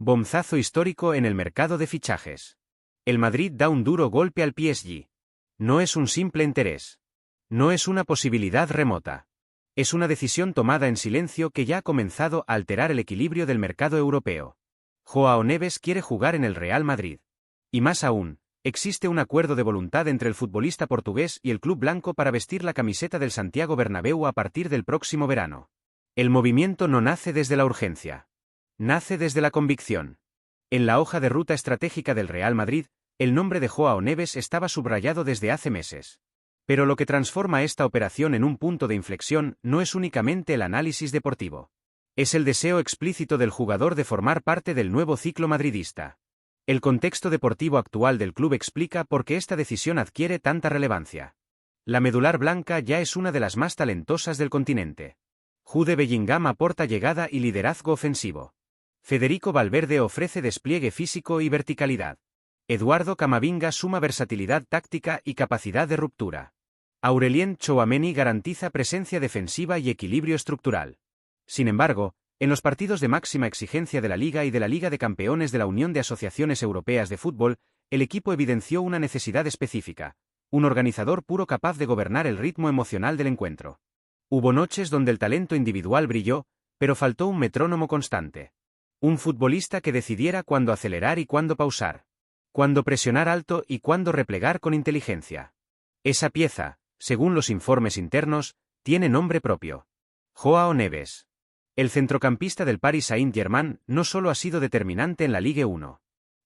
Bombazo histórico en el mercado de fichajes. El Madrid da un duro golpe al PSG. No es un simple interés. No es una posibilidad remota. Es una decisión tomada en silencio que ya ha comenzado a alterar el equilibrio del mercado europeo. Joao Neves quiere jugar en el Real Madrid. Y más aún, existe un acuerdo de voluntad entre el futbolista portugués y el club blanco para vestir la camiseta del Santiago Bernabéu a partir del próximo verano. El movimiento no nace desde la urgencia. Nace desde la convicción. En la hoja de ruta estratégica del Real Madrid, el nombre de Joao Neves estaba subrayado desde hace meses. Pero lo que transforma esta operación en un punto de inflexión no es únicamente el análisis deportivo. Es el deseo explícito del jugador de formar parte del nuevo ciclo madridista. El contexto deportivo actual del club explica por qué esta decisión adquiere tanta relevancia. La medular blanca ya es una de las más talentosas del continente. Jude Bellingham aporta llegada y liderazgo ofensivo. Federico Valverde ofrece despliegue físico y verticalidad. Eduardo Camavinga suma versatilidad táctica y capacidad de ruptura. Aurelien Tchouaméni garantiza presencia defensiva y equilibrio estructural. Sin embargo, en los partidos de máxima exigencia de la Liga y de la Liga de Campeones de la Unión de Asociaciones Europeas de Fútbol, el equipo evidenció una necesidad específica: un organizador puro capaz de gobernar el ritmo emocional del encuentro. Hubo noches donde el talento individual brilló, pero faltó un metrónomo constante. Un futbolista que decidiera cuándo acelerar y cuándo pausar. Cuándo presionar alto y cuándo replegar con inteligencia. Esa pieza, según los informes internos, tiene nombre propio: Joao Neves. El centrocampista del Paris Saint-Germain no solo ha sido determinante en la Ligue 1.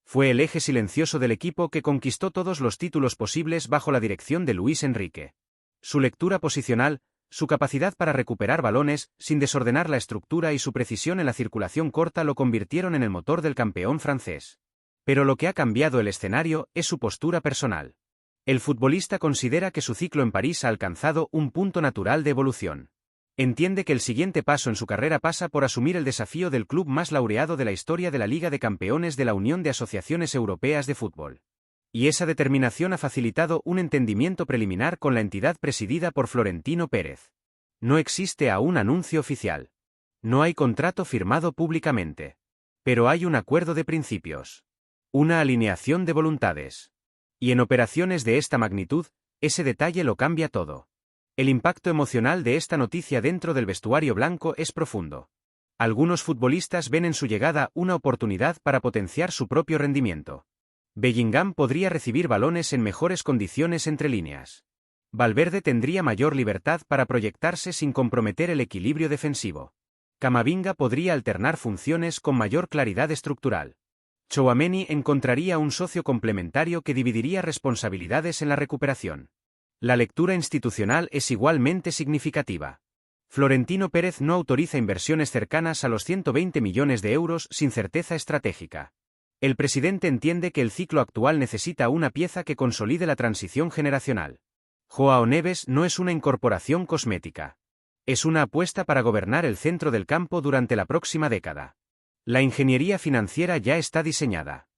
Fue el eje silencioso del equipo que conquistó todos los títulos posibles bajo la dirección de Luis Enrique. Su lectura posicional, su capacidad para recuperar balones sin desordenar la estructura y su precisión en la circulación corta lo convirtieron en el motor del campeón francés. Pero lo que ha cambiado el escenario es su postura personal. El futbolista considera que su ciclo en París ha alcanzado un punto natural de evolución. Entiende que el siguiente paso en su carrera pasa por asumir el desafío del club más laureado de la historia de la Liga de Campeones de la Unión de Asociaciones Europeas de Fútbol. Y esa determinación ha facilitado un entendimiento preliminar con la entidad presidida por Florentino Pérez. No existe aún anuncio oficial. No hay contrato firmado públicamente. Pero hay un acuerdo de principios. Una alineación de voluntades. Y en operaciones de esta magnitud, ese detalle lo cambia todo. El impacto emocional de esta noticia dentro del vestuario blanco es profundo. Algunos futbolistas ven en su llegada una oportunidad para potenciar su propio rendimiento. Bellingham podría recibir balones en mejores condiciones entre líneas. Valverde tendría mayor libertad para proyectarse sin comprometer el equilibrio defensivo. Camavinga podría alternar funciones con mayor claridad estructural. Tchouaméni encontraría un socio complementario que dividiría responsabilidades en la recuperación. La lectura institucional es igualmente significativa. Florentino Pérez no autoriza inversiones cercanas a los 120 millones de euros sin certeza estratégica. El presidente entiende que el ciclo actual necesita una pieza que consolide la transición generacional. Joao Neves no es una incorporación cosmética. Es una apuesta para gobernar el centro del campo durante la próxima década. La ingeniería financiera ya está diseñada.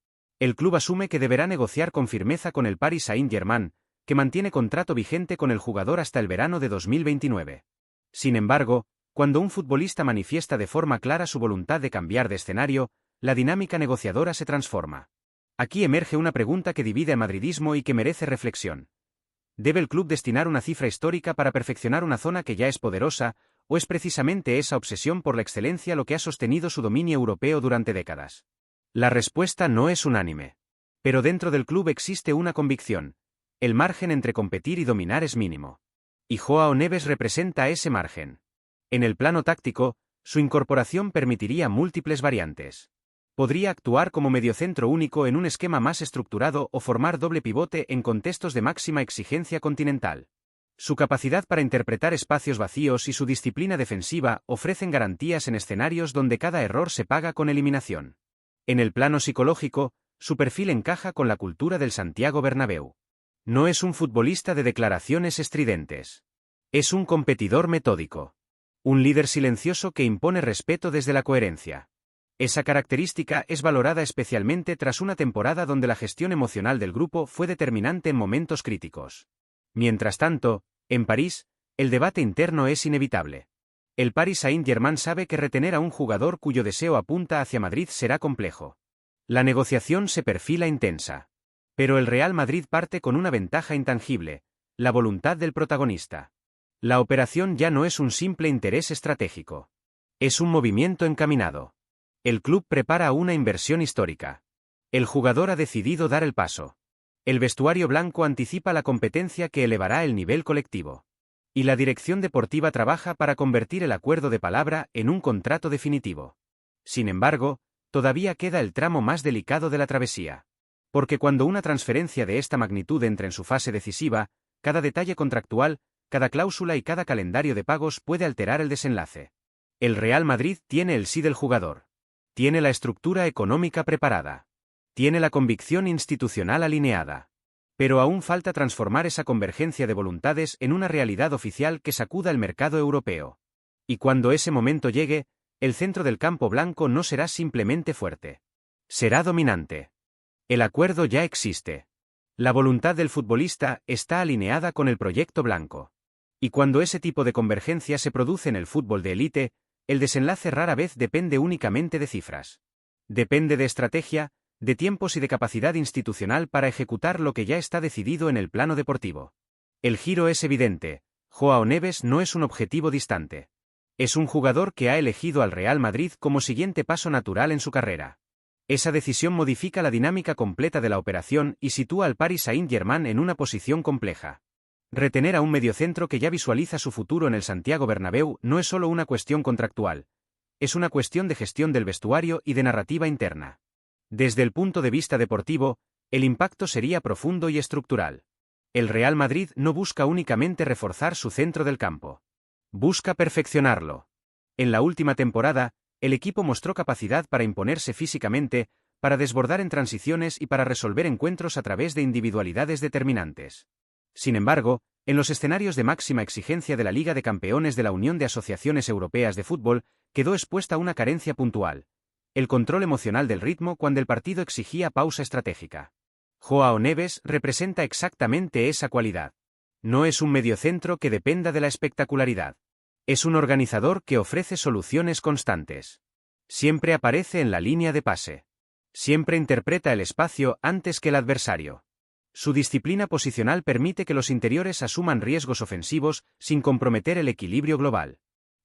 El club asume que deberá negociar con firmeza con el Paris Saint-Germain, que mantiene contrato vigente con el jugador hasta el verano de 2029. Sin embargo, cuando un futbolista manifiesta de forma clara su voluntad de cambiar de escenario, la dinámica negociadora se transforma. Aquí emerge una pregunta que divide el madridismo y que merece reflexión. ¿Debe el club destinar una cifra histórica para perfeccionar una zona que ya es poderosa, o es precisamente esa obsesión por la excelencia lo que ha sostenido su dominio europeo durante décadas? La respuesta no es unánime. Pero dentro del club existe una convicción: el margen entre competir y dominar es mínimo. Y Joao Neves representa ese margen. En el plano táctico, su incorporación permitiría múltiples variantes. Podría actuar como mediocentro único en un esquema más estructurado o formar doble pivote en contextos de máxima exigencia continental. Su capacidad para interpretar espacios vacíos y su disciplina defensiva ofrecen garantías en escenarios donde cada error se paga con eliminación. En el plano psicológico, su perfil encaja con la cultura del Santiago Bernabéu. No es un futbolista de declaraciones estridentes. Es un competidor metódico. Un líder silencioso que impone respeto desde la coherencia. Esa característica es valorada especialmente tras una temporada donde la gestión emocional del grupo fue determinante en momentos críticos. Mientras tanto, en París, el debate interno es inevitable. El Paris Saint-Germain sabe que retener a un jugador cuyo deseo apunta hacia Madrid será complejo. La negociación se perfila intensa. Pero el Real Madrid parte con una ventaja intangible, la voluntad del protagonista. La operación ya no es un simple interés estratégico. Es un movimiento encaminado. El club prepara una inversión histórica. El jugador ha decidido dar el paso. El vestuario blanco anticipa la competencia que elevará el nivel colectivo. Y la dirección deportiva trabaja para convertir el acuerdo de palabra en un contrato definitivo. Sin embargo, todavía queda el tramo más delicado de la travesía. Porque cuando una transferencia de esta magnitud entra en su fase decisiva, cada detalle contractual, cada cláusula y cada calendario de pagos puede alterar el desenlace. El Real Madrid tiene el sí del jugador. Tiene la estructura económica preparada. Tiene la convicción institucional alineada. Pero aún falta transformar esa convergencia de voluntades en una realidad oficial que sacuda el mercado europeo. Y cuando ese momento llegue, el centro del campo blanco no será simplemente fuerte. Será dominante. El acuerdo ya existe. La voluntad del futbolista está alineada con el proyecto blanco. Y cuando ese tipo de convergencia se produce en el fútbol de élite, el desenlace rara vez depende únicamente de cifras. Depende de estrategia, de tiempos y de capacidad institucional para ejecutar lo que ya está decidido en el plano deportivo. El giro es evidente. Joao Neves no es un objetivo distante. Es un jugador que ha elegido al Real Madrid como siguiente paso natural en su carrera. Esa decisión modifica la dinámica completa de la operación y sitúa al Paris Saint-Germain en una posición compleja. Retener a un mediocentro que ya visualiza su futuro en el Santiago Bernabéu no es solo una cuestión contractual. Es una cuestión de gestión del vestuario y de narrativa interna. Desde el punto de vista deportivo, el impacto sería profundo y estructural. El Real Madrid no busca únicamente reforzar su centro del campo. Busca perfeccionarlo. En la última temporada, el equipo mostró capacidad para imponerse físicamente, para desbordar en transiciones y para resolver encuentros a través de individualidades determinantes. Sin embargo, en los escenarios de máxima exigencia de la Liga de Campeones de la Unión de Asociaciones Europeas de Fútbol, quedó expuesta una carencia puntual: el control emocional del ritmo cuando el partido exigía pausa estratégica. Joao Neves representa exactamente esa cualidad. No es un mediocentro que dependa de la espectacularidad. Es un organizador que ofrece soluciones constantes. Siempre aparece en la línea de pase. Siempre interpreta el espacio antes que el adversario. Su disciplina posicional permite que los interiores asuman riesgos ofensivos sin comprometer el equilibrio global.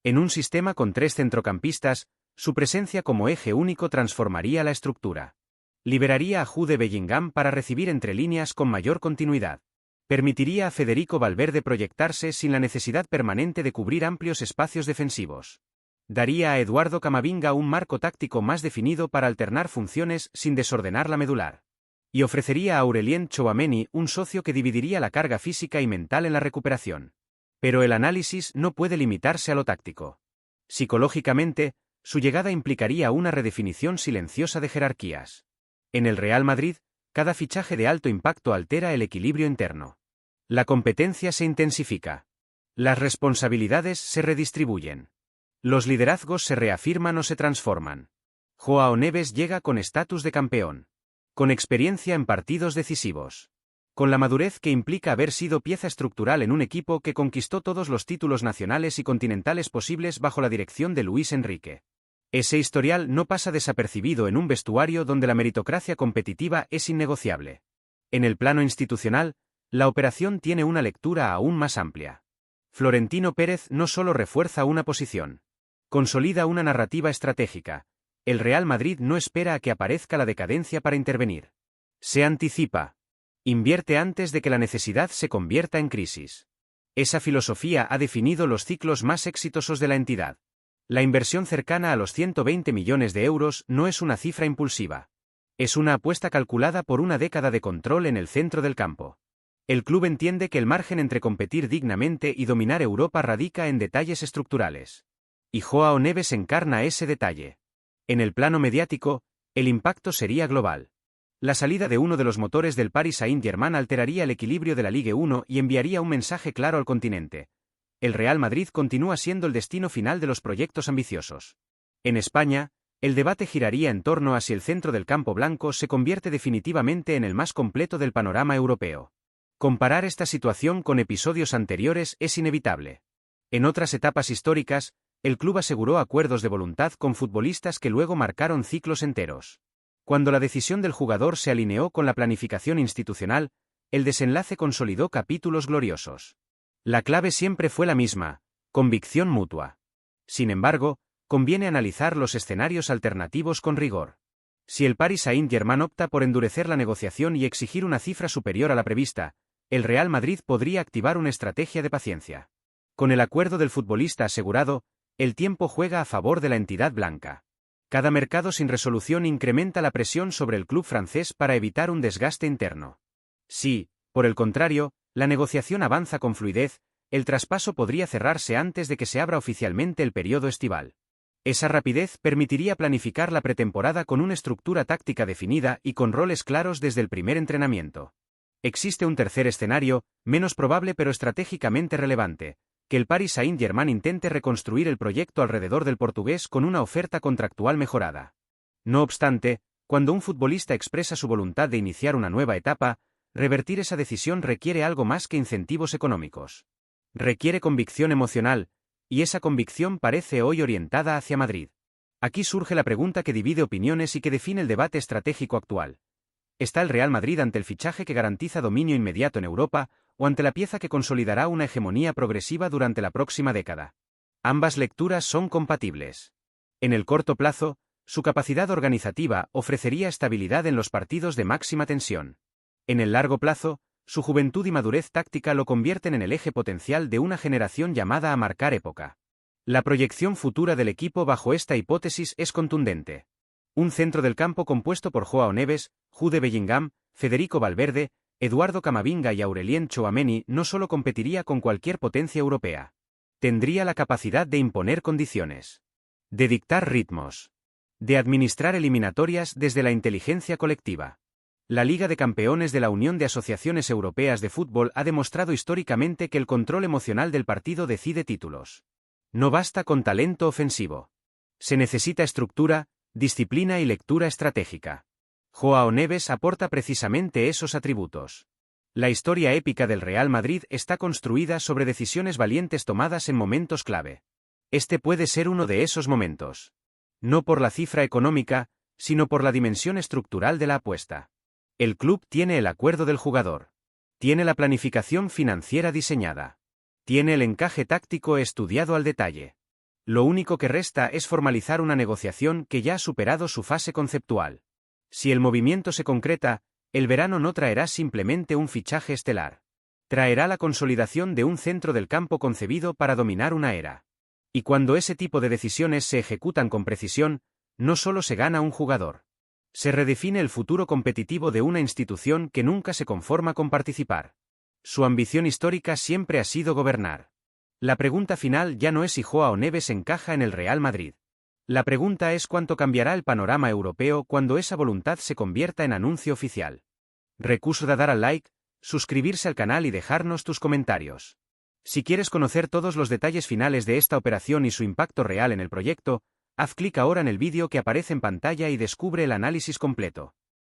En un sistema con 3 centrocampistas, su presencia como eje único transformaría la estructura. Liberaría a Jude Bellingham para recibir entre líneas con mayor continuidad. Permitiría a Federico Valverde proyectarse sin la necesidad permanente de cubrir amplios espacios defensivos. Daría a Eduardo Camavinga un marco táctico más definido para alternar funciones sin desordenar la medular. Y ofrecería a Aurelien Tchouaméni un socio que dividiría la carga física y mental en la recuperación. Pero el análisis no puede limitarse a lo táctico. Psicológicamente, su llegada implicaría una redefinición silenciosa de jerarquías. En el Real Madrid, cada fichaje de alto impacto altera el equilibrio interno. La competencia se intensifica. Las responsabilidades se redistribuyen. Los liderazgos se reafirman o se transforman. Joao Neves llega con estatus de campeón. Con experiencia en partidos decisivos. Con la madurez que implica haber sido pieza estructural en un equipo que conquistó todos los títulos nacionales y continentales posibles bajo la dirección de Luis Enrique. Ese historial no pasa desapercibido en un vestuario donde la meritocracia competitiva es innegociable. En el plano institucional, la operación tiene una lectura aún más amplia. Florentino Pérez no solo refuerza una posición. Consolida una narrativa estratégica. El Real Madrid no espera a que aparezca la decadencia para intervenir. Se anticipa. Invierte antes de que la necesidad se convierta en crisis. Esa filosofía ha definido los ciclos más exitosos de la entidad. La inversión cercana a los 120 millones de euros no es una cifra impulsiva. Es una apuesta calculada por una década de control en el centro del campo. El club entiende que el margen entre competir dignamente y dominar Europa radica en detalles estructurales. Y Joao Neves encarna ese detalle. En el plano mediático, el impacto sería global. La salida de uno de los motores del Paris Saint-Germain alteraría el equilibrio de la Ligue 1 y enviaría un mensaje claro al continente. El Real Madrid continúa siendo el destino final de los proyectos ambiciosos. En España, el debate giraría en torno a si el centro del campo blanco se convierte definitivamente en el más completo del panorama europeo. Comparar esta situación con episodios anteriores es inevitable. En otras etapas históricas, El club aseguró acuerdos de voluntad con futbolistas que luego marcaron ciclos enteros. Cuando la decisión del jugador se alineó con la planificación institucional, el desenlace consolidó capítulos gloriosos. La clave siempre fue la misma: convicción mutua. Sin embargo, conviene analizar los escenarios alternativos con rigor. Si el Paris Saint-Germain opta por endurecer la negociación y exigir una cifra superior a la prevista, el Real Madrid podría activar una estrategia de paciencia. Con el acuerdo del futbolista asegurado, el tiempo juega a favor de la entidad blanca. Cada mercado sin resolución incrementa la presión sobre el club francés para evitar un desgaste interno. Si, por el contrario, la negociación avanza con fluidez, el traspaso podría cerrarse antes de que se abra oficialmente el periodo estival. Esa rapidez permitiría planificar la pretemporada con una estructura táctica definida y con roles claros desde el primer entrenamiento. Existe un tercer escenario, menos probable pero estratégicamente relevante: que el Paris Saint-Germain intente reconstruir el proyecto alrededor del portugués con una oferta contractual mejorada. No obstante, cuando un futbolista expresa su voluntad de iniciar una nueva etapa, revertir esa decisión requiere algo más que incentivos económicos. Requiere convicción emocional, y esa convicción parece hoy orientada hacia Madrid. Aquí surge la pregunta que divide opiniones y que define el debate estratégico actual. ¿Está el Real Madrid ante el fichaje que garantiza dominio inmediato en Europa, o ante la pieza que consolidará una hegemonía progresiva durante la próxima década? Ambas lecturas son compatibles. En el corto plazo, su capacidad organizativa ofrecería estabilidad en los partidos de máxima tensión. En el largo plazo, su juventud y madurez táctica lo convierten en el eje potencial de una generación llamada a marcar época. La proyección futura del equipo bajo esta hipótesis es contundente. Un centro del campo compuesto por Joao Neves, Jude Bellingham, Federico Valverde, Eduardo Camavinga y Aurelien Tchouaméni no solo competiría con cualquier potencia europea. Tendría la capacidad de imponer condiciones, de dictar ritmos, de administrar eliminatorias desde la inteligencia colectiva. La Liga de Campeones de la Unión de Asociaciones Europeas de Fútbol ha demostrado históricamente que el control emocional del partido decide títulos. No basta con talento ofensivo. Se necesita estructura, disciplina y lectura estratégica. Joao Neves aporta precisamente esos atributos. La historia épica del Real Madrid está construida sobre decisiones valientes tomadas en momentos clave. Este puede ser uno de esos momentos. No por la cifra económica, sino por la dimensión estructural de la apuesta. El club tiene el acuerdo del jugador. Tiene la planificación financiera diseñada. Tiene el encaje táctico estudiado al detalle. Lo único que resta es formalizar una negociación que ya ha superado su fase conceptual. Si el movimiento se concreta, el verano no traerá simplemente un fichaje estelar. Traerá la consolidación de un centro del campo concebido para dominar una era. Y cuando ese tipo de decisiones se ejecutan con precisión, no solo se gana un jugador. Se redefine el futuro competitivo de una institución que nunca se conforma con participar. Su ambición histórica siempre ha sido gobernar. La pregunta final ya no es si Joao Neves encaja en el Real Madrid. La pregunta es cuánto cambiará el panorama europeo cuando esa voluntad se convierta en anuncio oficial. Recuerda dar al like, suscribirse al canal y dejarnos tus comentarios. Si quieres conocer todos los detalles finales de esta operación y su impacto real en el proyecto, haz clic ahora en el vídeo que aparece en pantalla y descubre el análisis completo.